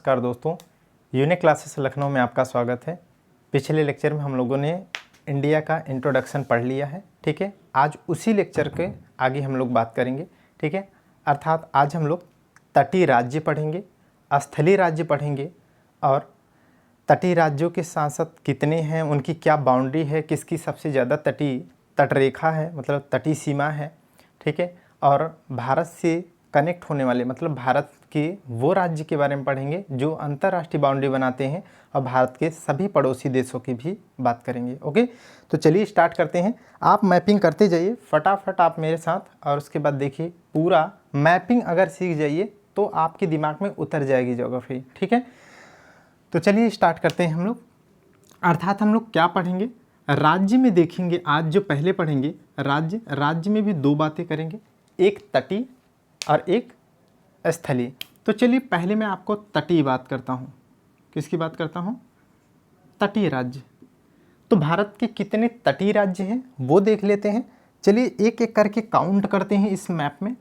नमस्कार दोस्तों, unique classes Lucknow में आपका स्वागत है। पिछले लेक्चर में हम लोगों ने इंडिया का इंट्रोडक्शन पढ़ लिया है, ठीक है। आज उसी लेक्चर के आगे हम लोग बात करेंगे, ठीक है। अर्थात आज हम लोग तटीय राज्य पढ़ेंगे, स्थलीय राज्य पढ़ेंगे और तटीय राज्यों के साथ साथ कितने हैं, उनकी क्या बाउंड्री है, किसकी सबसे ज़्यादा तटरेखा है, मतलब तटीय सीमा है, ठीक है। और भारत से कनेक्ट होने वाले मतलब भारत के वो राज्य के बारे में पढ़ेंगे जो अंतर्राष्ट्रीय बाउंड्री बनाते हैं और भारत के सभी पड़ोसी देशों की भी बात करेंगे। ओके, तो चलिए स्टार्ट करते हैं। आप मैपिंग करते जाइए फटाफट आप मेरे साथ, और उसके बाद देखिए पूरा मैपिंग अगर सीख जाइए तो आपके दिमाग में उतर जाएगी ज्योग्राफी, ठीक है। तो चलिए स्टार्ट करते हैं हम लोग। अर्थात हम लोग क्या पढ़ेंगे, राज्य में देखेंगे। आज जो पहले पढ़ेंगे राज्य में भी दो बातें करेंगे, एक तटीय और एक स्थलीय। तो चलिए पहले मैं आपको तटीय बात करता हूँ। किसकी बात करता हूँ? तटीय राज्य। तो भारत के कितने तटीय राज्य हैं वो देख लेते हैं। चलिए एक एक करके काउंट करते हैं इस मैप में,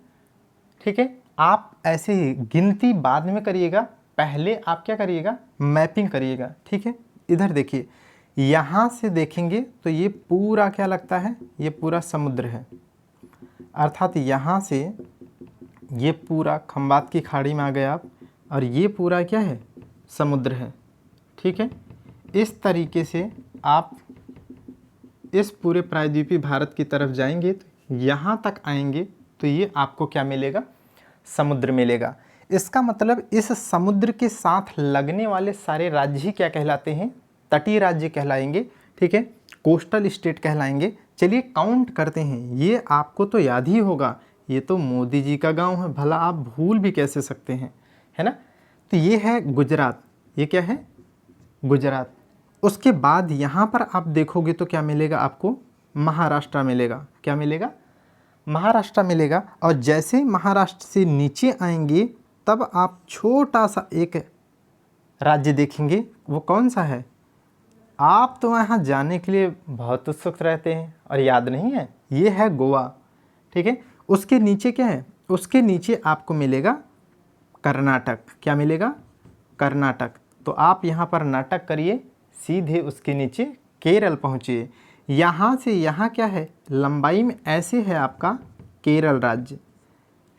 ठीक है। आप ऐसे ही गिनती बाद में करिएगा, पहले आप क्या करिएगा, मैपिंग करिएगा, ठीक है। इधर देखिए, यहाँ से देखेंगे तो ये पूरा क्या लगता है, ये पूरा समुद्र है। अर्थात यहाँ से ये पूरा खंबात की खाड़ी में आ गए आप, और ये पूरा क्या है, समुद्र है, ठीक है। इस तरीके से आप इस पूरे प्रायद्वीपीय भारत की तरफ जाएंगे तो यहाँ तक आएंगे तो ये आपको क्या मिलेगा, समुद्र मिलेगा। इसका मतलब इस समुद्र के साथ लगने वाले सारे राज्य ही क्या कहलाते हैं, तटीय राज्य कहलाएंगे, ठीक है, कोस्टल स्टेट कहलाएंगे। चलिए काउंट करते हैं। ये आपको तो याद ही होगा, ये तो मोदी जी का गांव है, भला आप भूल भी कैसे सकते हैं, है ना। तो ये है गुजरात, ये क्या है, गुजरात। उसके बाद यहाँ पर आप देखोगे तो क्या मिलेगा आपको, महाराष्ट्र मिलेगा। क्या मिलेगा, महाराष्ट्र मिलेगा। और जैसे महाराष्ट्र से नीचे आएंगे तब आप छोटा सा एक राज्य देखेंगे। वो कौन सा है, आप तो वहाँ जाने के लिए बहुत उत्सुक रहते हैं और याद नहीं है, ये है गोवा, ठीक है। उसके नीचे क्या है, उसके नीचे आपको मिलेगा कर्नाटक। क्या मिलेगा, कर्नाटक। तो आप यहाँ पर नाटक करिए, सीधे उसके नीचे केरल पहुँचिए। यहाँ से यहाँ क्या है, लंबाई में ऐसे है आपका केरल राज्य,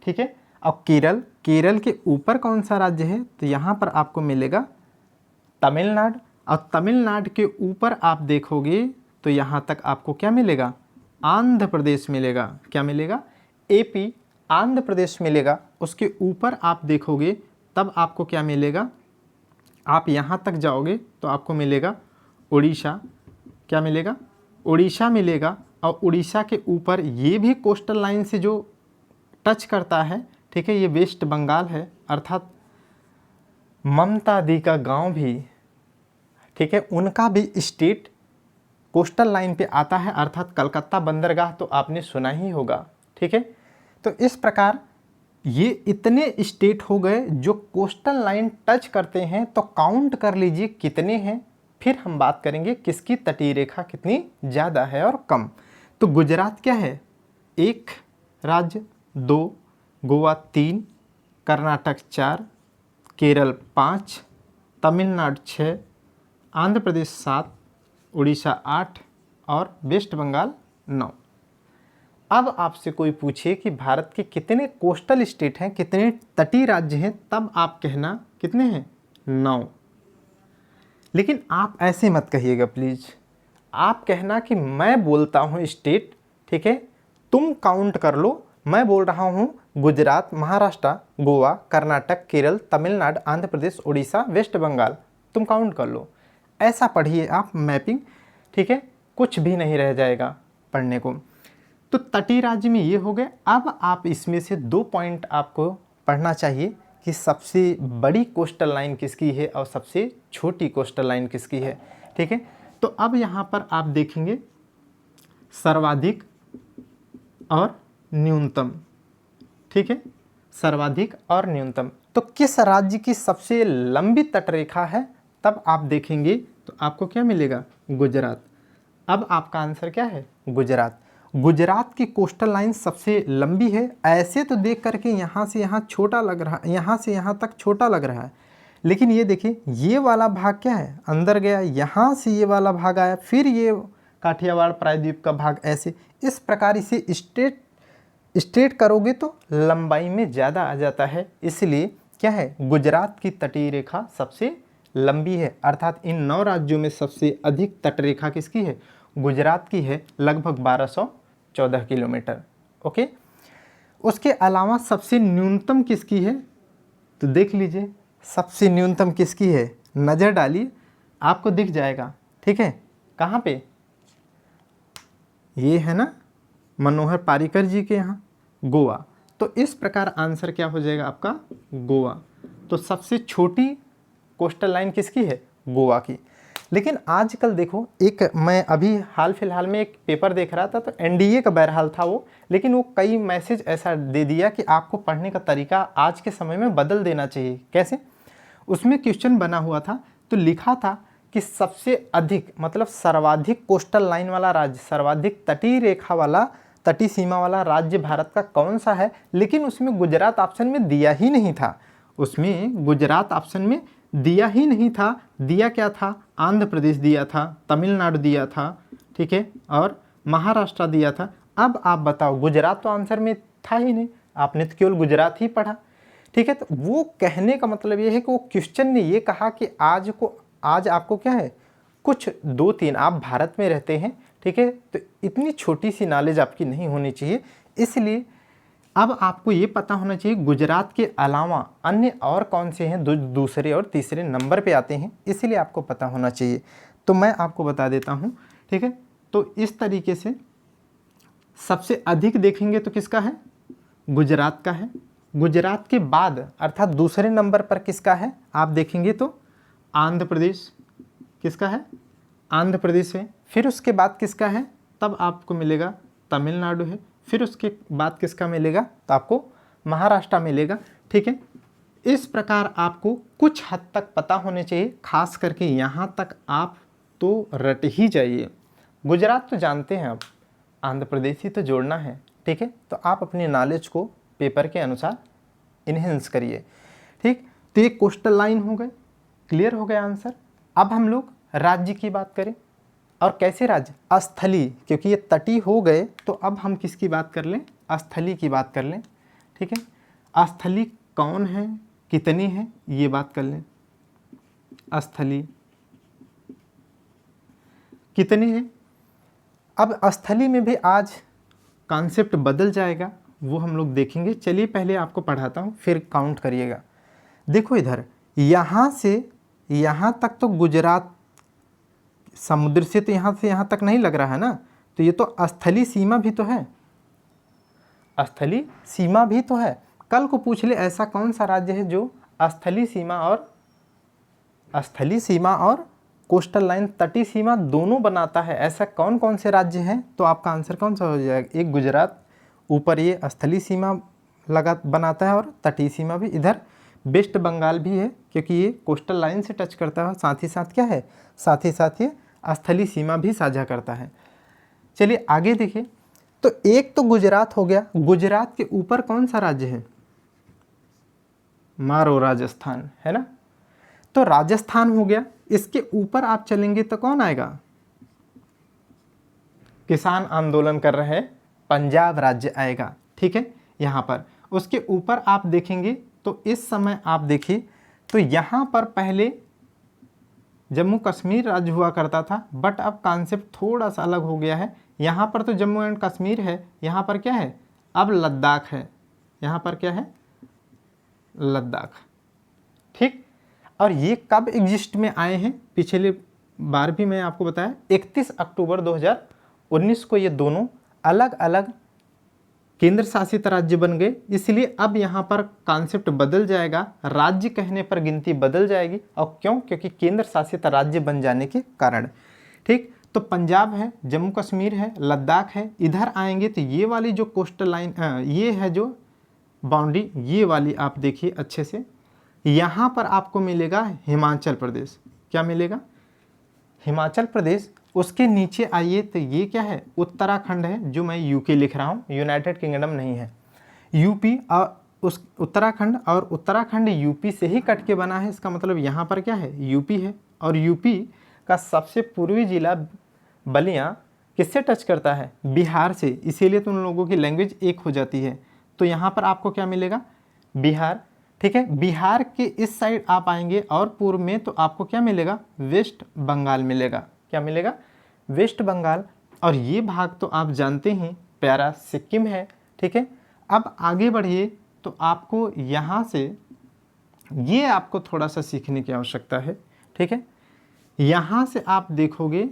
ठीक है। अब केरल के ऊपर कौन सा राज्य है, तो यहाँ पर आपको मिलेगा तमिलनाडु। और तमिलनाडु के ऊपर आप देखोगे तो यहाँ तक आपको क्या मिलेगा, आंध्र प्रदेश मिलेगा। क्या मिलेगा, एपी, आंध्र प्रदेश मिलेगा। उसके ऊपर आप देखोगे तब आपको क्या मिलेगा, आप यहाँ तक जाओगे तो आपको मिलेगा उड़ीसा। क्या मिलेगा, उड़ीसा मिलेगा। और उड़ीसा के ऊपर ये भी कोस्टल लाइन से जो टच करता है, ठीक है, ये वेस्ट बंगाल है। अर्थात ममता दी का गांव भी, ठीक है, उनका भी स्टेट कोस्टल लाइन पे आता है। अर्थात कलकत्ता बंदरगाह तो आपने सुना ही होगा, ठीक है। तो इस प्रकार ये इतने स्टेट हो गए जो कोस्टल लाइन टच करते हैं। तो काउंट कर लीजिए कितने हैं, फिर हम बात करेंगे किसकी तटीय रेखा कितनी ज़्यादा है और कम। तो गुजरात क्या है, एक राज्य, दो, गोवा 3, कर्नाटक 4, केरल 5, तमिलनाडु 6, आंध्र प्रदेश 7, उड़ीसा 8 और वेस्ट बंगाल 9। अब आपसे कोई पूछे कि भारत के कितने कोस्टल स्टेट हैं, कितने तटीय राज्य हैं, तब आप कहना कितने हैं, 9। लेकिन आप ऐसे मत कहिएगा प्लीज़, आप कहना कि मैं बोलता हूँ स्टेट, ठीक है, तुम काउंट कर लो। मैं बोल रहा हूँ गुजरात, महाराष्ट्र, गोवा, कर्नाटक, केरल, तमिलनाडु, आंध्र प्रदेश, उड़ीसा, वेस्ट बंगाल, तुम काउंट कर लो। ऐसा पढ़िए आप मैपिंग, ठीक है, कुछ भी नहीं रह जाएगा पढ़ने को। तो तटीय राज्य में ये हो गए। अब आप इसमें से 2 पॉइंट आपको पढ़ना चाहिए कि सबसे बड़ी कोस्टल लाइन किसकी है और सबसे छोटी कोस्टल लाइन किसकी है, ठीक है। तो अब यहाँ पर आप देखेंगे सर्वाधिक और न्यूनतम, ठीक है, सर्वाधिक और न्यूनतम। तो किस राज्य की सबसे लंबी तटरेखा है, तब आप देखेंगे तो आपको क्या मिलेगा, गुजरात। अब आपका आंसर क्या है, गुजरात। गुजरात की कोस्टल लाइन सबसे लंबी है। ऐसे तो देख करके यहाँ से यहाँ छोटा लग रहा है, यहाँ से यहाँ तक छोटा लग रहा है, लेकिन ये देखिए ये वाला भाग क्या है, अंदर गया, यहाँ से ये वाला भाग आया, फिर ये काठियावाड़ प्रायद्वीप का भाग, ऐसे इस प्रकार इसे स्ट्रेट करोगे तो लंबाई में ज़्यादा आ जाता है। इसलिए क्या है, गुजरात की तटीय रेखा सबसे लंबी है, अर्थात इन 9 राज्यों में सबसे अधिक तटरेखा किसकी है, गुजरात की है, लगभग 1214 किलोमीटर। ओके, उसके अलावा सबसे न्यूनतम किसकी है, तो देख लीजिए सबसे न्यूनतम किसकी है, नज़र डालिए आपको दिख जाएगा। ठीक है, कहाँ पे, ये है ना मनोहर पारीकर जी के यहाँ, गोवा। तो इस प्रकार आंसर क्या हो जाएगा आपका, गोवा। तो सबसे छोटी कोस्टल लाइन किसकी है, गोवा की। लेकिन आजकल देखो, एक मैं अभी हाल फिलहाल में एक पेपर देख रहा था, तो एनडीए का बहरहाल था वो, लेकिन वो कई मैसेज ऐसा दे दिया कि आपको पढ़ने का तरीका आज के समय में बदल देना चाहिए। कैसे, उसमें क्वेश्चन बना हुआ था, तो लिखा था कि सबसे अधिक मतलब सर्वाधिक कोस्टल लाइन वाला राज्य, सर्वाधिक तटीय रेखा वाला, तटीय सीमा वाला राज्य भारत का कौन सा है, लेकिन उसमें गुजरात ऑप्शन में दिया ही नहीं था। उसमें गुजरात ऑप्शन में दिया ही नहीं था, दिया क्या था, आंध्र प्रदेश दिया था, तमिलनाडु दिया था, ठीक है, और महाराष्ट्र दिया था। अब आप बताओ, गुजरात तो आंसर में था ही नहीं, आपने तो केवल गुजरात ही पढ़ा। ठीक है, तो वो कहने का मतलब ये है कि वो क्वेश्चन ने ये कहा कि आज आपको क्या है, कुछ 2-3, आप भारत में रहते हैं, ठीक है, तो इतनी छोटी सी नॉलेज आपकी नहीं होनी चाहिए। इसलिए अब आपको ये पता होना चाहिए गुजरात के अलावा अन्य और कौन से हैं दूसरे और तीसरे नंबर पे आते हैं, इसलिए आपको पता होना चाहिए। तो मैं आपको बता देता हूँ, ठीक है। तो इस तरीके से सबसे अधिक देखेंगे तो किसका है, गुजरात का है। गुजरात के बाद अर्थात दूसरे नंबर पर किसका है, आप देखेंगे तो आंध्र प्रदेश, किसका है, आंध्र प्रदेश है। फिर उसके बाद किसका है, तब आपको मिलेगा तमिलनाडु है। फिर उसके बाद किसका मिलेगा, तो आपको महाराष्ट्र मिलेगा। ठीक है, इस प्रकार आपको कुछ हद तक पता होने चाहिए, खास करके यहाँ तक आप तो रट ही जाइए। गुजरात तो जानते हैं आप, आंध्र प्रदेश ही तो जोड़ना है। ठीक है, तो आप अपनी नॉलेज को पेपर के अनुसार इन्हेंस करिए। ठीक, तो ये कोस्टल लाइन हो गए, क्लियर हो गया आंसर। अब हम लोग राज्य की बात करें, और कैसे राज्य, स्थली, क्योंकि ये तटीय हो गए, तो अब हम किसकी बात कर लें, स्थली की बात कर लें। ठीक है, स्थली कौन है, कितनी है, ये बात कर लें। स्थली कितनी है, अब स्थली में भी आज कॉन्सेप्ट बदल जाएगा, वो हम लोग देखेंगे। चलिए पहले आपको पढ़ाता हूँ, फिर काउंट करिएगा। देखो इधर, यहाँ से यहाँ तक तो गुजरात, समुद्र से तो यहाँ से यहाँ तक नहीं लग रहा है ना, तो ये तो स्थलीय सीमा भी तो है, स्थलीय सीमा भी तो है। कल को पूछ ले ऐसा कौन सा राज्य है जो स्थलीय सीमा और कोस्टल लाइन तटीय सीमा दोनों बनाता है, ऐसा कौन कौन से राज्य हैं, तो आपका आंसर कौन सा हो जाएगा, एक गुजरात, ऊपर ये स्थलीय सीमा बनाता है और तटीय सीमा भी। इधर वेस्ट बंगाल भी है, क्योंकि ये कोस्टल लाइन से टच करता है, साथ ही साथ क्या है, साथ ही साथ ये स्थलीय सीमा भी साझा करता है। चलिए आगे देखिए, तो एक तो गुजरात हो गया, गुजरात के ऊपर कौन सा राज्य है, मारो राजस्थान, है ना, तो राजस्थान हो गया। इसके ऊपर आप चलेंगे तो कौन आएगा, किसान आंदोलन कर रहे पंजाब राज्य आएगा। ठीक है, यहाँ पर उसके ऊपर आप देखेंगे तो इस समय आप देखिए तो यहाँ पर पहले जम्मू कश्मीर राज्य हुआ करता था, बट अब कॉन्सेप्ट थोड़ा सा अलग हो गया है। यहाँ पर तो जम्मू एंड कश्मीर है, यहाँ पर क्या है, अब लद्दाख है, यहाँ पर क्या है, लद्दाख। ठीक, और ये कब एग्जिस्ट में आए हैं, पिछले बार भी मैं आपको बताया 31 अक्टूबर 2019 को ये दोनों अलग अलग केंद्र शासित राज्य बन गए। इसलिए अब यहाँ पर कॉन्सेप्ट बदल जाएगा, राज्य कहने पर गिनती बदल जाएगी। और क्यों, क्योंकि केंद्र शासित राज्य बन जाने के कारण। ठीक, तो पंजाब है, जम्मू कश्मीर है, लद्दाख है। इधर आएंगे तो ये वाली जो कोस्टल लाइन, ये है जो बाउंड्री, ये वाली आप देखिए अच्छे से, यहाँ पर आपको मिलेगा हिमाचल प्रदेश। क्या मिलेगा, हिमाचल प्रदेश। उसके नीचे आइए तो ये क्या है, उत्तराखंड है, जो मैं यूके लिख रहा हूँ, यूनाइटेड किंगडम नहीं है, यूपी। और उस उत्तराखंड, और उत्तराखंड यूपी से ही कट के बना है, इसका मतलब यहाँ पर क्या है, यूपी है। और यूपी का सबसे पूर्वी जिला बलिया किससे टच करता है, बिहार से, इसीलिए तो उन लोगों की लैंग्वेज एक हो जाती है। तो यहाँ पर आपको क्या मिलेगा, बिहार। ठीक है, बिहार के इस साइड आप आएंगे और पूर्व में तो आपको क्या मिलेगा, वेस्ट बंगाल मिलेगा। क्या मिलेगा, वेस्ट बंगाल। और ये भाग तो आप जानते हैं प्यारा सिक्किम है। ठीक है, अब आगे बढ़िए तो आपको यहाँ से ये आपको थोड़ा सा सीखने की आवश्यकता है। ठीक है, यहाँ से आप देखोगे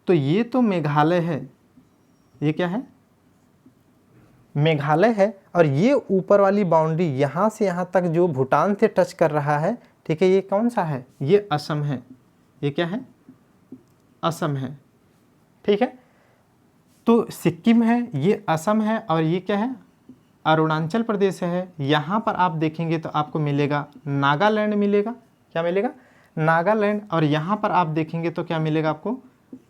तो ये तो मेघालय है, ये क्या है, मेघालय है। और ये ऊपर वाली बाउंड्री यहाँ से यहाँ तक जो भूटान से टच कर रहा है, ठीक है, ये कौन सा है, ये असम है। ये क्या है, असम है। ठीक है, तो सिक्किम है, ये असम है, और ये क्या है, अरुणाचल प्रदेश है। यहाँ पर आप देखेंगे तो आपको मिलेगा नागालैंड मिलेगा। क्या मिलेगा, नागालैंड। और यहाँ पर आप देखेंगे तो क्या मिलेगा आपको,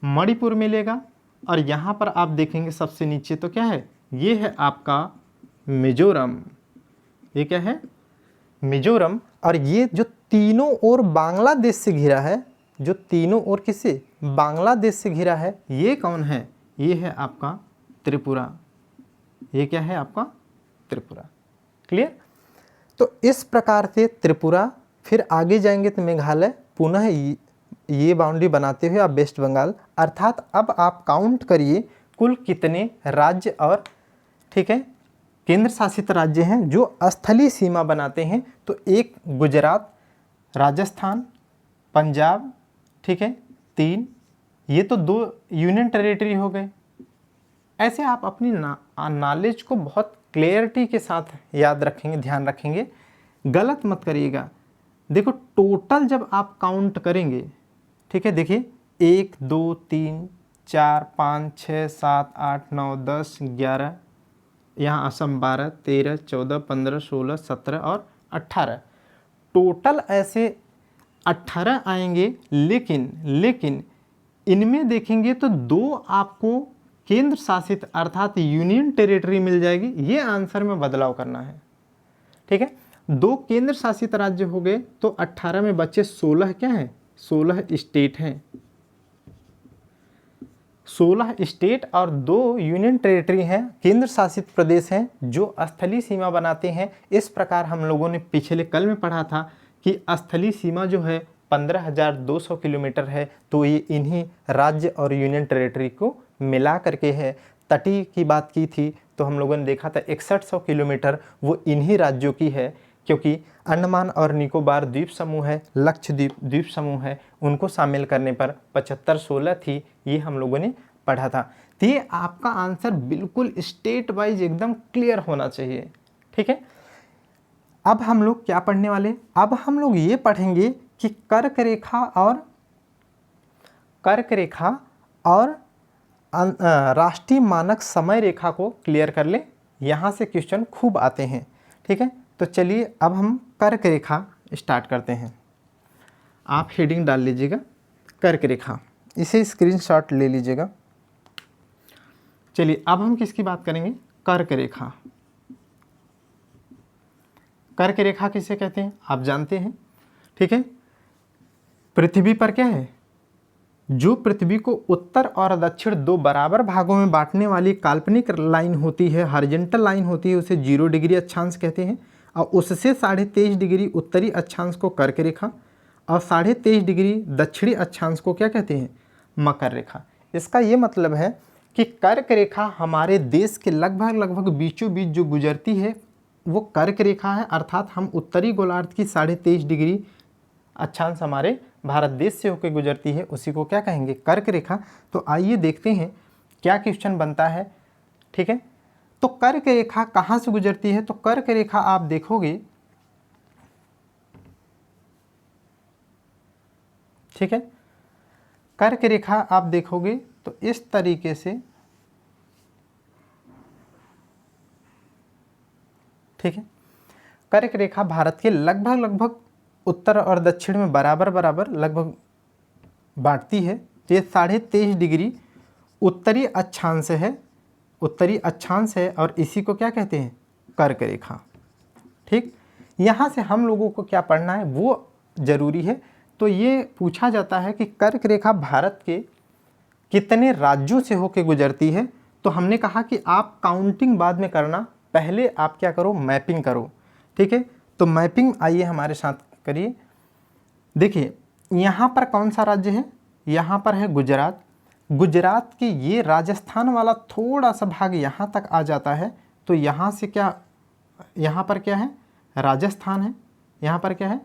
मणिपुर मिलेगा। और यहाँ पर आप देखेंगे सबसे नीचे तो क्या है, ये है आपका मिजोरम। ये क्या है, मिजोरम। और ये जो तीनों ओर बांग्लादेश से घिरा है, जो तीनों ओर किससे, बांग्लादेश से घिरा है, ये कौन है, ये है आपका त्रिपुरा। ये क्या है आपका, त्रिपुरा। क्लियर। तो इस प्रकार से त्रिपुरा, फिर आगे जाएंगे तो मेघालय, पुनः ये बाउंड्री बनाते हुए आप वेस्ट बंगाल। अर्थात अब आप काउंट करिए कुल कितने राज्य और, ठीक है, केंद्र शासित राज्य हैं जो स्थलीय सीमा बनाते हैं। तो एक गुजरात, राजस्थान, पंजाब, ठीक है, 3, ये तो 2 यूनियन टेरिटरी हो गए। ऐसे आप अपनी नॉलेज को बहुत क्लियरिटी के साथ याद रखेंगे, ध्यान रखेंगे, गलत मत करिएगा। देखो टोटल जब आप काउंट करेंगे, ठीक है, देखिए 1 2 3 4 5 6 7 8 9 10 11, यहाँ असम 12 13 14 15 16 17 और 18, टोटल ऐसे 18 आएंगे। लेकिन इनमें देखेंगे तो 2 आपको केंद्र शासित अर्थात यूनियन टेरिटरी मिल जाएगी। ये आंसर में बदलाव करना है। ठीक है, 2 केंद्र शासित राज्य हो गए तो 18 में बच्चे 16 क्या है, 16 स्टेट हैं, 16 स्टेट और 2 यूनियन टेरिटरी हैं, केंद्र शासित प्रदेश हैं जो स्थलीय सीमा बनाते हैं। इस प्रकार हम लोगों ने पिछले कल में पढ़ा था कि स्थलीय सीमा जो है 15,200 किलोमीटर है। तो ये इन्हीं राज्य और यूनियन टेरिटरी को मिला करके है। तटीय की बात की थी तो हम लोगों ने देखा था 6100 किलोमीटर वो इन्हीं राज्यों की है, क्योंकि अंडमान और निकोबार द्वीप समूह है, लक्षद्वीप द्वीप समूह है, उनको शामिल करने पर 75-16 थी। ये हम लोगों ने पढ़ा था। तो ये आपका आंसर बिल्कुल स्टेट वाइज एकदम क्लियर होना चाहिए। ठीक है, अब हम लोग क्या पढ़ने वाले, अब हम लोग ये पढ़ेंगे कि कर्क रेखा और राष्ट्रीय मानक समय रेखा को क्लियर कर ले। यहाँ से क्वेश्चन खूब आते हैं। ठीक है, तो चलिए अब हम कर्क रेखा स्टार्ट करते हैं। आप हेडिंग डाल लीजिएगा कर्क रेखा, इसे स्क्रीनशॉट ले लीजिएगा। चलिए अब हम किसकी बात करेंगे, कर्क रेखा। कर्क रेखा किसे कहते हैं आप जानते हैं। ठीक है, पृथ्वी पर क्या है, जो पृथ्वी को उत्तर और दक्षिण 2 बराबर भागों में बांटने वाली काल्पनिक लाइन होती है, हॉरिजॉन्टल लाइन होती है, उसे 0 डिग्री अक्षांश कहते हैं। और उससे 23.5 डिग्री उत्तरी अक्षांश को कर्क रेखा और 23.5 डिग्री दक्षिणी अक्षांश को क्या कहते हैं, मकर रेखा। इसका ये मतलब है कि कर्क रेखा हमारे देश के लगभग बीचों बीच जो गुजरती है वो कर्क रेखा है। अर्थात हम उत्तरी गोलार्ध की 23.5 डिग्री अक्षांश हमारे भारत देश से होकर गुजरती है, उसी को क्या कहेंगे, कर्क रेखा। तो आइए देखते हैं क्या क्वेश्चन बनता है। ठीक है, तो कर्क रेखा कहाँ से गुजरती है, तो कर्क रेखा आप देखोगे, ठीक है, कर्क रेखा आप देखोगे तो इस तरीके से, ठीक है, कर्क रेखा भारत के लगभग उत्तर और दक्षिण में बराबर लगभग बांटती है। तो ये 23.5 डिग्री उत्तरी अक्षांश है, और इसी को क्या कहते हैं, कर्क रेखा। ठीक, यहाँ से हम लोगों को क्या पढ़ना है वो ज़रूरी है। तो ये पूछा जाता है कि कर्क रेखा भारत के कितने राज्यों से होकर गुजरती है। तो हमने कहा कि आप काउंटिंग बाद में करना, पहले आप क्या करो, मैपिंग करो। ठीक है, तो मैपिंग आइए हमारे साथ करिए। देखिए यहाँ पर कौन सा राज्य है, यहाँ पर है गुजरात। गुजरात के ये राजस्थान वाला थोड़ा सा भाग यहाँ तक आ जाता है। तो यहाँ से क्या, यहाँ पर क्या है, राजस्थान है। यहाँ पर क्या है,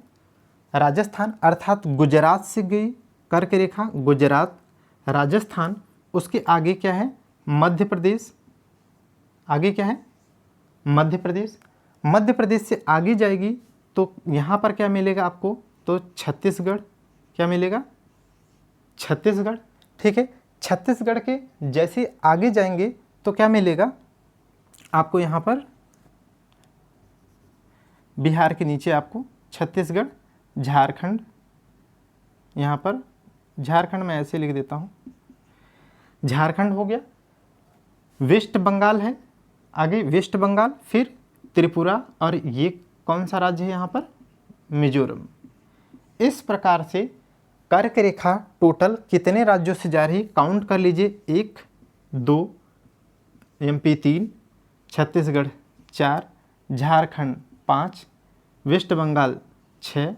राजस्थान, अर्थात गुजरात से गई कर्क रेखा, गुजरात, राजस्थान, उसके आगे क्या है, मध्य प्रदेश। आगे क्या है, मध्य प्रदेश। मध्य प्रदेश से आगे जाएगी तो यहाँ पर क्या मिलेगा आपको, तो छत्तीसगढ़। क्या मिलेगा, छत्तीसगढ़। ठीक है, छत्तीसगढ़ के जैसे आगे जाएंगे तो क्या मिलेगा आपको, यहाँ पर बिहार के नीचे आपको छत्तीसगढ़, झारखंड। यहाँ पर झारखंड मैं ऐसे लिख देता हूँ, झारखंड हो गया। वेस्ट बंगाल है, आगे वेस्ट बंगाल, फिर त्रिपुरा, और ये कौन सा राज्य है यहाँ पर, मिजोरम। इस प्रकार से कर्क रेखा टोटल कितने राज्यों से जा रही है, काउंट कर लीजिए। 1, 2, MP 3, छत्तीसगढ़ 4, झारखंड 5, वेस्ट बंगाल 6,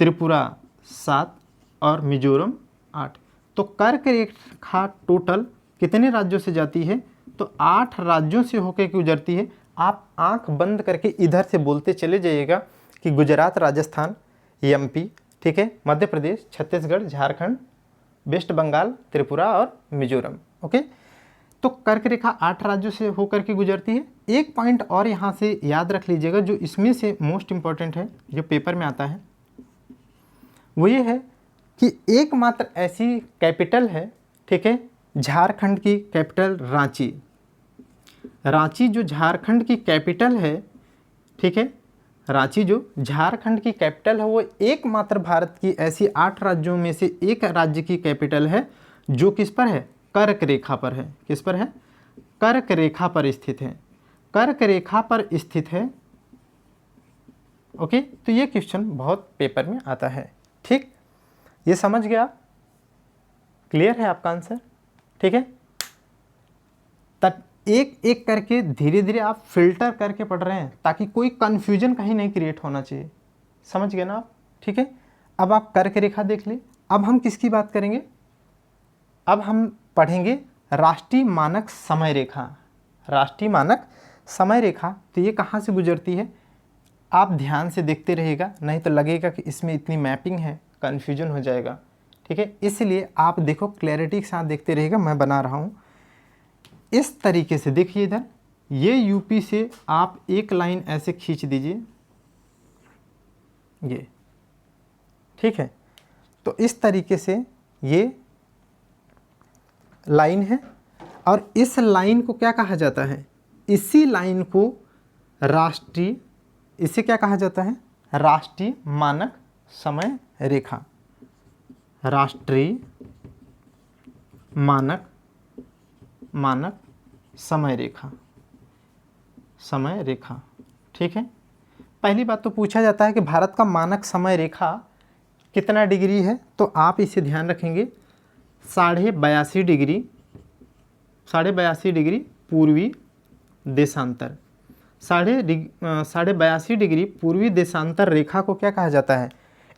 त्रिपुरा 7 और मिजोरम 8। तो कर्क रेखा टोटल कितने राज्यों से जाती है, तो 8 राज्यों से होकर गुजरती है। आप आंख बंद करके इधर से बोलते चले जाइएगा कि गुजरात, राजस्थान, MP, ठीक है, मध्य प्रदेश, छत्तीसगढ़, झारखंड, वेस्ट बंगाल, त्रिपुरा और मिजोरम। ओके, तो कर्क रेखा 8 राज्यों से होकर के गुजरती है। एक पॉइंट और यहाँ से याद रख लीजिएगा जो इसमें से मोस्ट इम्पॉर्टेंट है, जो पेपर में आता है, वो ये है कि एकमात्र ऐसी कैपिटल है, ठीक है, झारखंड की कैपिटल रांची। रांची जो झारखंड की कैपिटल है, ठीक है, रांची जो झारखंड की कैपिटल है, वो एकमात्र भारत की ऐसी 8 राज्यों में से एक राज्य की कैपिटल है जो किस पर है, कर्क रेखा पर है। किस पर है, कर्क रेखा पर स्थित है। कर्क रेखा पर स्थित है। ओके, तो ये क्वेश्चन बहुत पेपर में आता है। ठीक, ये समझ गया, क्लियर है आपका आंसर। ठीक है, तब एक एक करके धीरे धीरे आप फिल्टर करके पढ़ रहे हैं ताकि कोई कंफ्यूजन कहीं नहीं क्रिएट होना चाहिए। समझ गए ना आप। ठीक है, अब आप कर्क रेखा देख ली। अब हम किसकी बात करेंगे, अब हम पढ़ेंगे राष्ट्रीय मानक समय रेखा। राष्ट्रीय मानक समय रेखा, तो ये कहाँ से गुजरती है, आप ध्यान से देखते रहिएगा, नहीं तो लगेगा कि इसमें इतनी मैपिंग है, कन्फ्यूजन हो जाएगा। ठीक है, इसलिए आप देखो क्लैरिटी के साथ देखते रहिएगा। मैं बना रहा हूँ इस तरीके से, देखिए इधर, ये यूपी से आप एक लाइन ऐसे खींच दीजिए, ये, ठीक है, तो इस तरीके से ये लाइन है, और इस लाइन को क्या कहा जाता है, इसी लाइन को राष्ट्रीय, इसे क्या कहा जाता है, राष्ट्रीय मानक समय रेखा। राष्ट्रीय मानक समय रेखा, समय रेखा। ठीक है, पहली बात तो पूछा जाता है कि भारत का मानक समय रेखा कितना डिग्री है, तो आप इसे ध्यान रखेंगे 82.5 डिग्री, 82.5 डिग्री पूर्वी देशांतर। 82.5 डिग्री पूर्वी देशांतर रेखा को क्या कहा जाता है,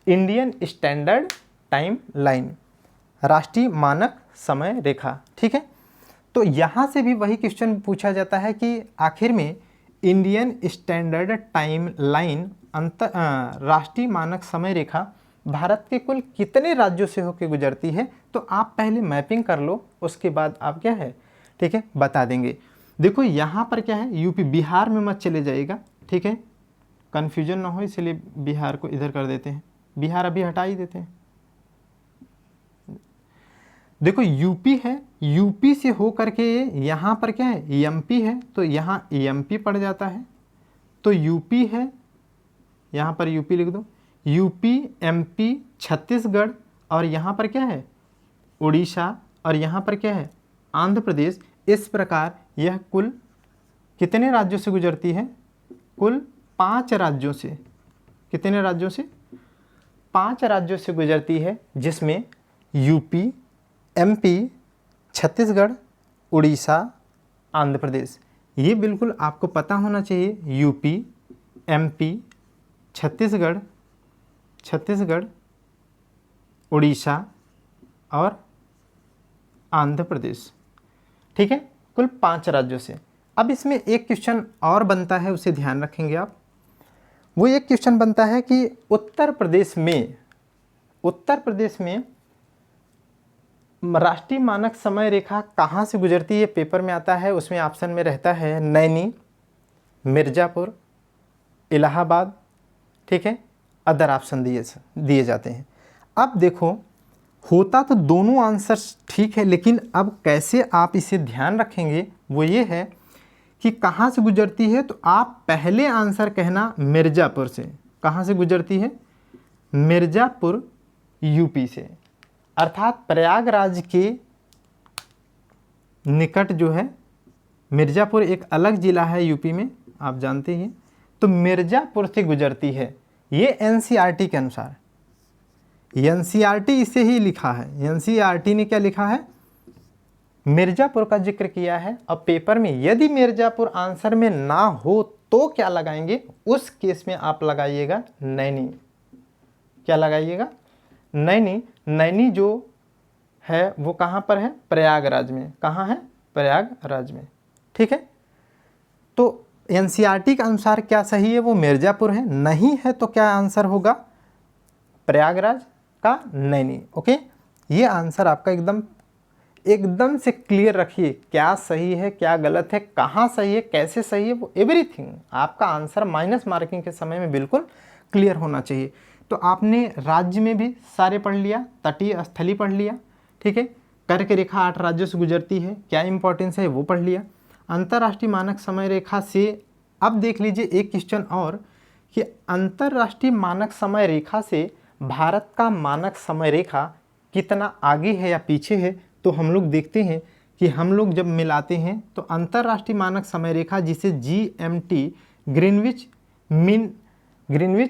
इंडियन स्टैंडर्ड टाइम लाइन, राष्ट्रीय मानक समय रेखा। ठीक है, तो यहाँ से भी वही क्वेश्चन पूछा जाता है कि आखिर में इंडियन स्टैंडर्ड टाइम लाइन राष्ट्रीय मानक समय रेखा भारत के कुल कितने राज्यों से होकर गुजरती है। तो आप पहले मैपिंग कर लो, उसके बाद आप क्या है, ठीक है, बता देंगे। देखो यहाँ पर क्या है, यूपी, बिहार में मत चले जाइएगा। ठीक है, कन्फ्यूजन ना हो, इसलिए बिहार को इधर कर देते हैं, बिहार अभी हटा ही देते हैं। देखो यूपी है, यूपी से हो करके यहाँ पर क्या है, MP है, तो यहाँ MP पड़ जाता है, तो यूपी है, यहाँ पर यूपी लिख दो, यूपी, MP, छत्तीसगढ़, और यहाँ पर क्या है, उड़ीसा, और यहाँ पर क्या है, आंध्र प्रदेश। इस प्रकार यह कुल कितने राज्यों से गुजरती है, कुल 5 राज्यों से, कितने राज्यों से? 5 राज्यों से गुजरती है, जिसमें यूपी, एमपी, छत्तीसगढ़, उड़ीसा, आंध्र प्रदेश। ये बिल्कुल आपको पता होना चाहिए, यूपी, एमपी, छत्तीसगढ़, उड़ीसा और आंध्र प्रदेश। ठीक है, कुल 5 राज्यों से। अब इसमें एक क्वेश्चन और बनता है, उसे ध्यान रखेंगे आप। वो एक क्वेश्चन बनता है कि उत्तर प्रदेश में राष्ट्रीय मानक समय रेखा कहाँ से गुजरती है? पेपर में आता है, उसमें ऑप्शन में रहता है नैनी, मिर्ज़ापुर, इलाहाबाद, ठीक है, अदर ऑप्शन दिए जाते हैं। अब देखो, होता तो दोनों आंसर्स ठीक है, लेकिन अब कैसे आप इसे ध्यान रखेंगे वो ये है कि कहाँ से गुजरती है, तो आप पहले आंसर कहना मिर्ज़ापुर से। कहाँ से गुजरती है? मिर्ज़ापुर, यूपी से, अर्थात प्रयागराज के निकट जो है मिर्ज़ापुर एक अलग ज़िला है यूपी में, आप जानते हैं, तो मिर्ज़ापुर से गुजरती है। ये एनसीईआरटी के अनुसार, एनसीईआरटी इसे ही लिखा है, एनसीईआरटी ने क्या लिखा है? मिर्ज़ापुर का जिक्र किया है। अब पेपर में यदि मिर्ज़ापुर आंसर में ना हो तो क्या लगाएंगे? उस केस में आप लगाइएगा नैनी। क्या लगाइएगा? नैनी। नैनी जो है वो कहाँ पर है? प्रयागराज में। कहाँ है? प्रयागराज में। ठीक है, तो एनसीईआरटी के अनुसार क्या सही है? वो मिर्ज़ापुर है। नहीं है तो क्या आंसर होगा? प्रयागराज का नैनी। ओके, ये आंसर आपका एकदम से क्लियर रखिए, क्या सही है क्या गलत है, कहाँ सही है कैसे सही है, वो एवरीथिंग आपका आंसर माइनस मार्किंग के समय में बिल्कुल क्लियर होना चाहिए। तो आपने राज्य में भी सारे पढ़ लिया, तटीय स्थलीय पढ़ लिया, ठीक है, कर्क रेखा 8 राज्यों से गुजरती है, क्या इंपॉर्टेंस है वो पढ़ लिया। अंतर्राष्ट्रीय मानक समय रेखा से अब देख लीजिए एक क्वेश्चन और, कि अंतर्राष्ट्रीय मानक समय रेखा से भारत का मानक समय रेखा कितना आगे है या पीछे है। तो हम लोग देखते हैं कि हम लोग जब मिलाते हैं तो अंतर्राष्ट्रीय मानक समय रेखा, जिसे GMT ग्रीनविच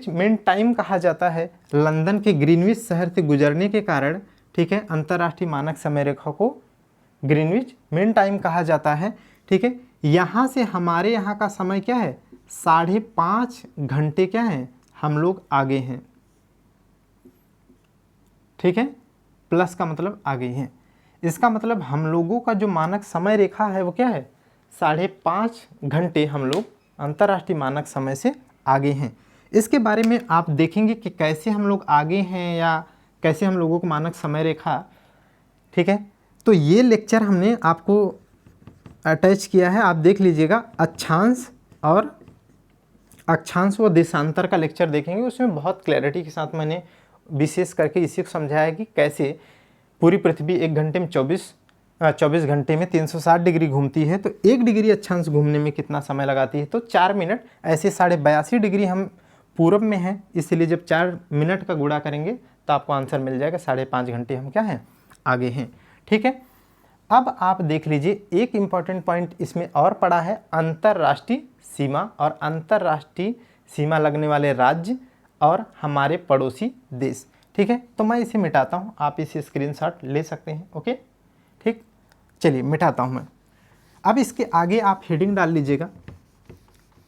मीन टाइम कहा जाता है, लंदन के ग्रीनविच शहर से गुजरने के कारण, ठीक है, अंतर्राष्ट्रीय मानक समय रेखा को ग्रीनविच मीन टाइम कहा जाता है। ठीक है, यहाँ से हमारे यहाँ का समय क्या है? 5.5 घंटे क्या है? हम लोग आगे हैं। ठीक है, प्लस का मतलब आगे हैं। इसका मतलब हम लोगों का जो मानक समय रेखा है वो क्या है? 5.5 घंटे हम लोग अंतर्राष्ट्रीय मानक समय से आगे हैं। इसके बारे में आप देखेंगे कि कैसे हम लोग आगे हैं या कैसे हम लोगों को मानक समय रेखा, ठीक है, तो ये लेक्चर हमने आपको अटैच किया है, आप देख लीजिएगा। अक्षांश व देशांतर का लेक्चर देखेंगे, उसमें बहुत क्लैरिटी के साथ मैंने विशेष करके इसी को समझाया है कि कैसे पूरी पृथ्वी 1 घंटे में 24 घंटे में 360 डिग्री घूमती है, तो 1 डिग्री अक्षांश घूमने में कितना समय लगाती है? तो 4 मिनट। ऐसे 82.5 डिग्री हम पूरब में हैं, इसलिए जब 4 मिनट का गुणा करेंगे तो आपको आंसर मिल जाएगा 5.5 घंटे हम क्या हैं? आगे हैं। ठीक है, अब आप देख लीजिए एक इम्पॉर्टेंट पॉइंट इसमें और पड़ा है, अंतर्राष्ट्रीय सीमा और अंतर्राष्ट्रीय सीमा लगने वाले राज्य और हमारे पड़ोसी देश। ठीक है, तो मैं इसे मिटाता हूँ, आप इसे स्क्रीनशॉट ले सकते हैं। ओके, ठीक, चलिए मिटाता हूँ मैं। अब इसके आगे आप हेडिंग डाल लीजिएगा,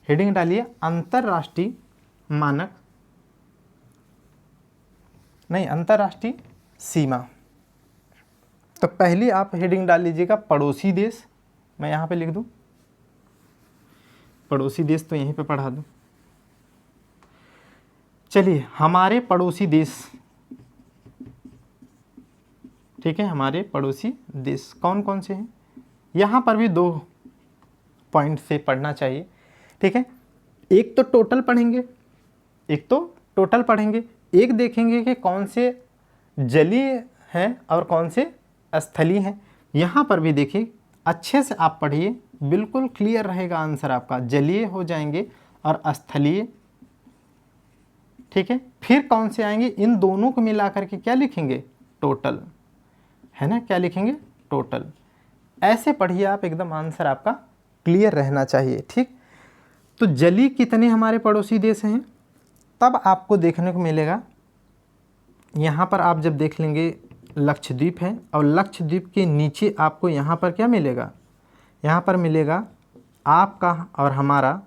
हेडिंग डालिए अंतर्राष्ट्रीय मानक, नहीं अंतर्राष्ट्रीय सीमा। तो पहली आप हेडिंग डाल लीजिएगा पड़ोसी देश, मैं यहाँ पे लिख दूँ पड़ोसी देश, तो यहीं पे पढ़ा दूँ। चलिए, हमारे पड़ोसी देश, ठीक है, हमारे पड़ोसी देश कौन कौन से हैं? यहाँ पर भी 2 पॉइंट से पढ़ना चाहिए। ठीक है, एक तो टोटल पढ़ेंगे, एक देखेंगे कि कौन से जलीय हैं और कौन से स्थलीय हैं। यहाँ पर भी देखिए, अच्छे से आप पढ़िए, बिल्कुल क्लियर रहेगा आंसर आपका। जलीय हो जाएंगे और स्थलीय, ठीक है, फिर कौन से आएंगे? इन दोनों को मिला करके क्या लिखेंगे? टोटल, है ना, क्या लिखेंगे? टोटल। ऐसे पढ़िए आप, एकदम आंसर आपका क्लियर रहना चाहिए। ठीक, तो जलीय कितने हमारे पड़ोसी देश हैं, तब आपको देखने को मिलेगा। यहाँ पर आप जब देख लेंगे लक्षद्वीप है, और लक्षद्वीप के नीचे आपको यहाँ पर क्या मिलेगा, यहाँ पर मिलेगा आपका और हमारा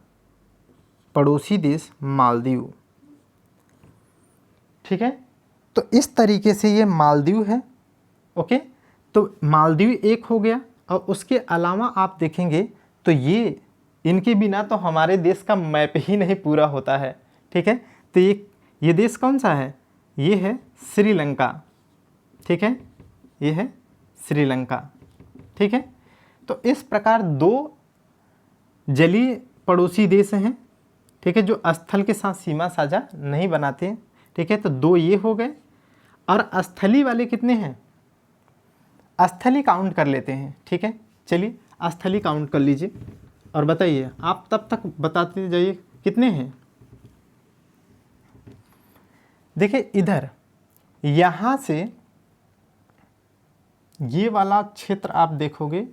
पड़ोसी देश मालदीव। ठीक है, तो इस तरीके से ये मालदीव है। ओके, तो मालदीव एक हो गया, और उसके अलावा आप देखेंगे तो ये इनके बिना तो हमारे देश का मैप ही नहीं पूरा होता है। ठीक है, तो ये देश कौन सा है, ये है श्रीलंका। ठीक है, ये है श्रीलंका। ठीक है, तो इस प्रकार दो जलीय पड़ोसी देश हैं। ठीक है, जो स्थल के साथ सीमा साझा नहीं बनाते हैं। ठीक है, तो दो ये हो गए, और स्थलीय वाले कितने हैं, स्थलीय काउंट कर लेते हैं। ठीक है, चलिए स्थलीय काउंट कर लीजिए और बताइए, आप तब तक बताते जाइए कितने हैं। देखिए इधर यहाँ से ये वाला क्षेत्र आप देखोगे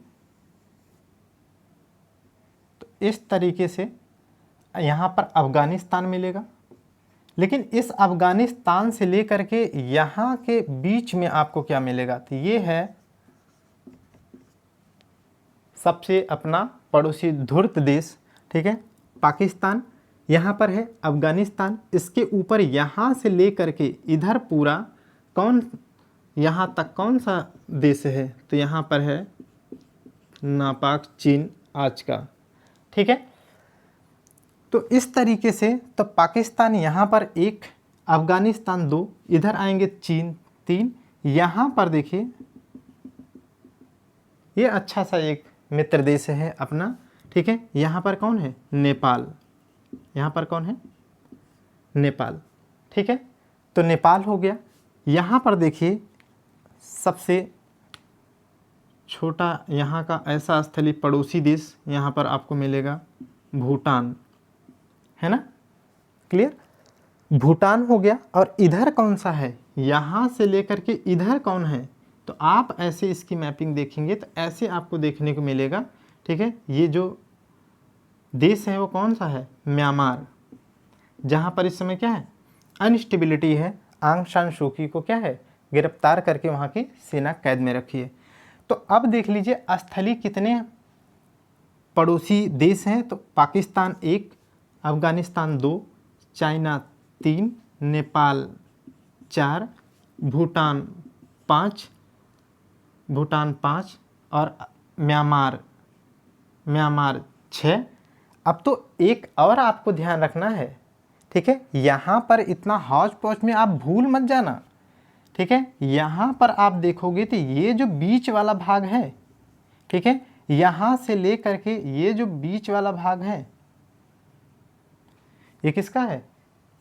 तो इस तरीके से यहाँ पर अफ़गानिस्तान मिलेगा, लेकिन इस अफ़गानिस्तान से लेकर के यहाँ के बीच में आपको क्या मिलेगा, तो ये है सबसे अपना पड़ोसी धूर्त देश। ठीक है, पाकिस्तान, यहाँ पर है अफ़गानिस्तान, इसके ऊपर यहाँ से लेकर के इधर पूरा कौन, यहाँ तक कौन सा देश है, तो यहाँ पर है नापाक चीन आज का। ठीक है, तो इस तरीके से तो पाकिस्तान यहाँ पर एक, अफ़गानिस्तान दो, इधर आएंगे चीन तीन, यहाँ पर देखिए ये अच्छा सा एक मित्र देश है अपना। ठीक है, यहाँ पर कौन है, नेपाल, यहाँ पर कौन है, नेपाल। ठीक है, तो नेपाल हो गया। यहाँ पर देखिए सबसे छोटा यहाँ का ऐसा स्थलीय पड़ोसी देश यहाँ पर आपको मिलेगा भूटान, है ना, क्लियर, भूटान हो गया। और इधर कौन सा है, यहाँ से लेकर के इधर कौन है, तो आप ऐसे इसकी मैपिंग देखेंगे तो ऐसे आपको देखने को मिलेगा। ठीक है, ये जो देश है वो कौन सा है, म्यांमार, जहाँ पर इस समय क्या है, अनस्टेबिलिटी है, आंग सान सू की को क्या है, गिरफ्तार करके वहाँ की सेना कैद में रखी है। तो अब देख लीजिए स्थलीय कितने पड़ोसी देश हैं, तो पाकिस्तान एक, अफ़गानिस्तान दो, चाइना तीन, नेपाल चार, भूटान पाँच और म्यांमार 6। अब तो एक और आपको ध्यान रखना है। ठीक है, यहाँ पर इतना हौज पौच में आप भूल मत जाना। ठीक है, यहाँ पर आप देखोगे तो ये जो बीच वाला भाग है, ठीक है, यहाँ से ले करके ये जो बीच वाला भाग है ये किसका है,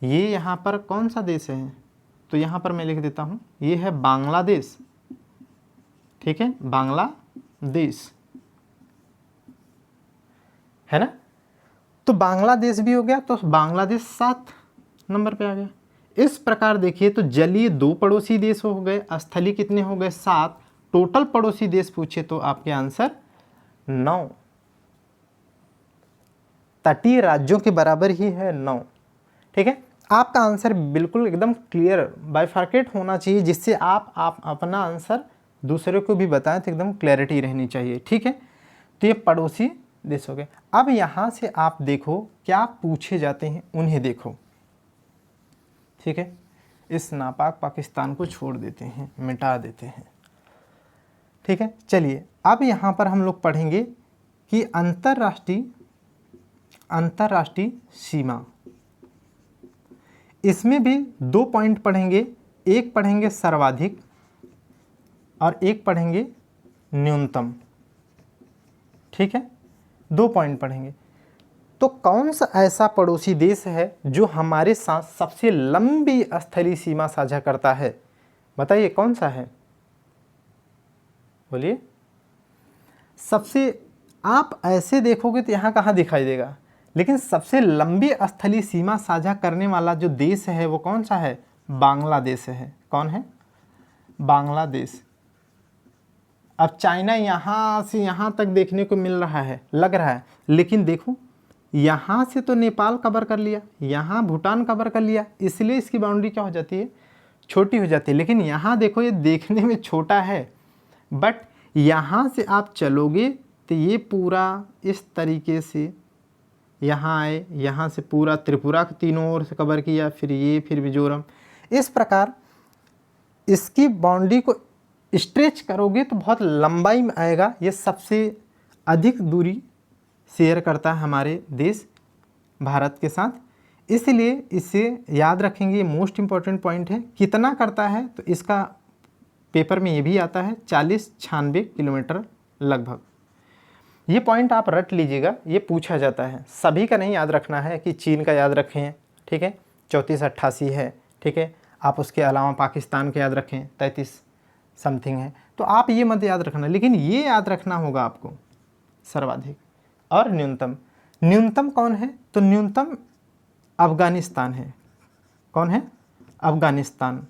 ये यहाँ पर कौन सा देश है, तो यहाँ पर मैं लिख देता हूँ, ये है बांग्लादेश। ठीक है, बांग्लादेश है ना, तो बांग्लादेश भी हो गया, तो बांग्लादेश 7 नंबर पे आ गया। इस प्रकार देखिए तो जलीय 2 पड़ोसी देश हो गए, स्थलीय कितने हो गए 7, टोटल पड़ोसी देश पूछे तो आपके आंसर 9, तटीय राज्यों के बराबर ही है 9। ठीक है, आपका आंसर बिल्कुल एकदम क्लियर बाइफार्केट होना चाहिए, जिससे आप अपना आंसर दूसरे को भी बताएं तो एकदम क्लैरिटी रहनी चाहिए। ठीक है, तो ये पड़ोसी देश हो गए। अब यहाँ से आप देखो क्या पूछे जाते हैं, उन्हें देखो। ठीक है, इस नापाक पाकिस्तान को छोड़ देते हैं, मिटा देते हैं। ठीक है, चलिए अब यहाँ पर हम लोग पढ़ेंगे कि अंतर्राष्ट्रीय सीमा, इसमें भी 2 पॉइंट पढ़ेंगे, एक पढ़ेंगे सर्वाधिक और एक पढ़ेंगे न्यूनतम। ठीक है, 2 पॉइंट पढ़ेंगे। तो कौन सा ऐसा पड़ोसी देश है जो हमारे साथ सबसे लंबी स्थलीय सीमा साझा करता है, बताइए कौन सा है, बोलिए। सबसे, आप ऐसे देखोगे तो यहाँ कहाँ दिखाई देगा, लेकिन सबसे लंबी स्थलीय सीमा साझा करने वाला जो देश है वो कौन सा है, बांग्लादेश है। कौन है, बांग्लादेश। अब चाइना यहाँ से यहाँ तक देखने को मिल रहा है, लग रहा है, लेकिन देखो यहाँ से तो नेपाल कवर कर लिया, यहाँ भूटान कवर कर लिया, इसलिए इसकी बाउंड्री क्या हो जाती है, छोटी हो जाती है। लेकिन यहाँ देखो ये देखने में छोटा है, बट यहाँ से आप चलोगे तो ये पूरा इस तरीके से यहाँ आए, यहाँ से पूरा त्रिपुरा के तीनों ओर से कवर किया, फिर ये, फिर मिजोरम। इस प्रकार इसकी बाउंड्री को स्ट्रेच करोगे तो बहुत लंबाई में आएगा। ये सबसे अधिक दूरी शेयर करता है हमारे देश भारत के साथ, इसलिए इसे याद रखेंगे। ये मोस्ट इम्पॉर्टेंट पॉइंट है। कितना करता है तो इसका पेपर में ये भी आता है 40-96 किलोमीटर लगभग। ये पॉइंट आप रट लीजिएगा, ये पूछा जाता है। सभी का नहीं याद रखना है कि चीन का याद रखें, ठीक है, 3488 है, ठीक है। आप उसके अलावा पाकिस्तान का याद रखें 33 समथिंग है, तो आप ये मत याद रखना, लेकिन ये याद रखना होगा आपको सर्वाधिक और न्यूनतम। न्यूनतम कौन है तो न्यूनतम अफ़गानिस्तान है। कौन है? अफ़गानिस्तान।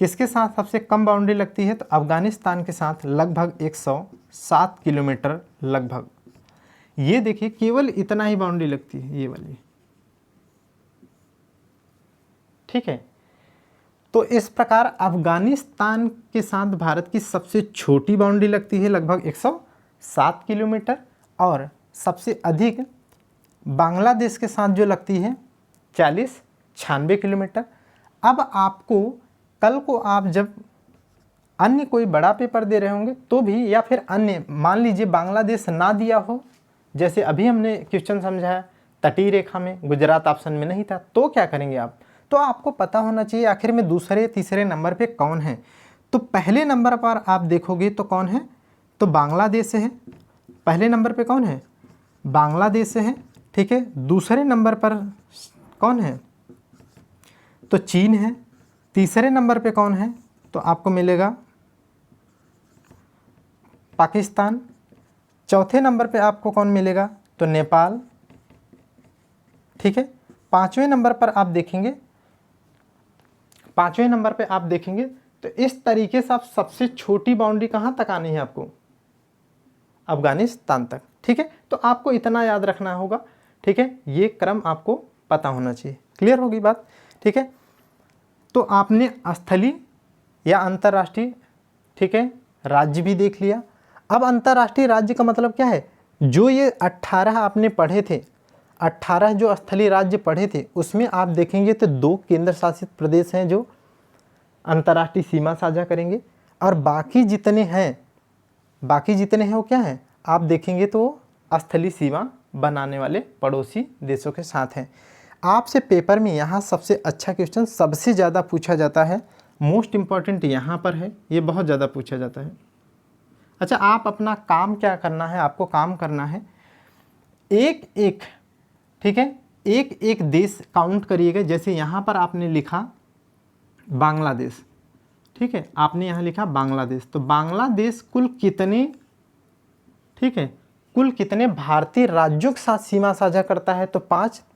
किसके साथ सबसे कम बाउंड्री लगती है तो अफ़गानिस्तान के साथ लगभग 107 किलोमीटर लगभग। ये देखिए केवल इतना ही बाउंड्री लगती है, ये वाली, ठीक है। तो इस प्रकार अफ़गानिस्तान के साथ भारत की सबसे छोटी बाउंड्री लगती है लगभग 107 किलोमीटर, और सबसे अधिक बांग्लादेश के साथ जो लगती है 40-96 किलोमीटर। अब आपको कल को आप जब अन्य कोई बड़ा पेपर दे रहे होंगे तो भी, या फिर अन्य मान लीजिए बांग्लादेश ना दिया हो, जैसे अभी हमने क्वेश्चन समझाया तटीय रेखा में गुजरात ऑप्शन में नहीं था, तो क्या करेंगे आप, तो आपको पता होना चाहिए आखिर में दूसरे तीसरे नंबर पे कौन है। तो पहले नंबर पर आप देखोगे तो कौन है, तो बांग्लादेश है। पहले नंबर पे कौन है? बांग्लादेश है, ठीक है। दूसरे नंबर पर कौन है तो चीन है। तीसरे नंबर पे कौन है तो आपको मिलेगा पाकिस्तान। चौथे नंबर पे आपको कौन मिलेगा तो नेपाल, ठीक है। पांचवें नंबर पर आप देखेंगे, पांचवें नंबर पे आप देखेंगे तो इस तरीके से आप सबसे छोटी बाउंड्री कहाँ तक आनी है आपको, अफगानिस्तान तक, ठीक है। तो आपको इतना याद रखना होगा, ठीक है। ये क्रम आपको पता होना चाहिए। क्लियर होगी बात, ठीक है। तो आपने स्थलीय या अंतर्राष्ट्रीय, ठीक है, राज्य भी देख लिया। अब अंतर्राष्ट्रीय राज्य का मतलब क्या है, जो ये 18 आपने पढ़े थे, 18 जो स्थलीय राज्य पढ़े थे, उसमें आप देखेंगे तो 2 केंद्र शासित प्रदेश हैं जो अंतर्राष्ट्रीय सीमा साझा करेंगे, और बाकी जितने हैं वो क्या हैं, आप देखेंगे तो स्थलीय सीमा बनाने वाले पड़ोसी देशों के साथ हैं। आपसे पेपर में यहाँ सबसे अच्छा क्वेश्चन सबसे ज़्यादा पूछा जाता है, मोस्ट इम्पॉर्टेंट यहाँ पर है, ये बहुत ज़्यादा पूछा जाता है। अच्छा, आप अपना काम क्या करना है, आपको काम करना है एक एक, ठीक है, एक एक देश काउंट करिएगा। जैसे यहाँ पर आपने लिखा बांग्लादेश, ठीक है, आपने यहाँ लिखा बांग्लादेश, तो बांग्लादेश कुल कितने, ठीक है, कुल कितने भारतीय राज्यों के साथ सीमा साझा करता है तो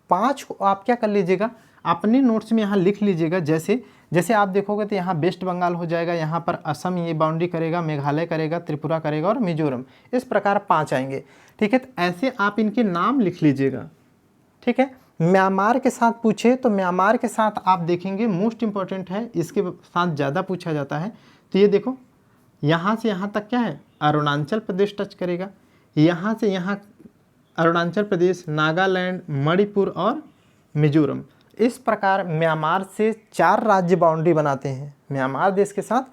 5 को आप क्या कर लीजिएगा, अपने नोट्स में यहाँ लिख लीजिएगा। जैसे आप देखोगे तो यहाँ वेस्ट बंगाल हो जाएगा, यहाँ पर असम ये बाउंड्री करेगा, मेघालय करेगा, त्रिपुरा करेगा और मिजोरम, इस प्रकार 5 आएंगे, ठीक है। तो ऐसे आप इनके नाम लिख लीजिएगा, ठीक है। म्यांमार के साथ पूछे तो म्यांमार के साथ आप देखेंगे मोस्ट इम्पॉर्टेंट है, इसके साथ ज़्यादा पूछा जाता है। तो ये देखो यहाँ से यहाँ तक क्या है, अरुणाचल प्रदेश टच करेगा, यहाँ से यहाँ अरुणाचल प्रदेश, नागालैंड, मणिपुर और मिजोरम। इस प्रकार म्यांमार से 4 राज्य बाउंड्री बनाते हैं, म्यांमार देश के साथ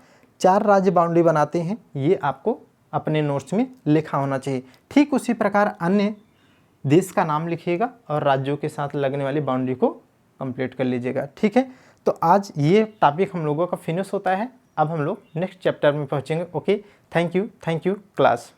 4 राज्य बाउंड्री बनाते हैं, ये आपको अपने नोट्स में लिखा होना चाहिए। ठीक उसी प्रकार अन्य देश का नाम लिखिएगा और राज्यों के साथ लगने वाली बाउंड्री को कंप्लीट कर लीजिएगा, ठीक है। तो आज ये टॉपिक हम लोगों का फिनिश होता है। अब हम लोग नेक्स्ट चैप्टर में पहुँचेंगे। Okay, thank you class.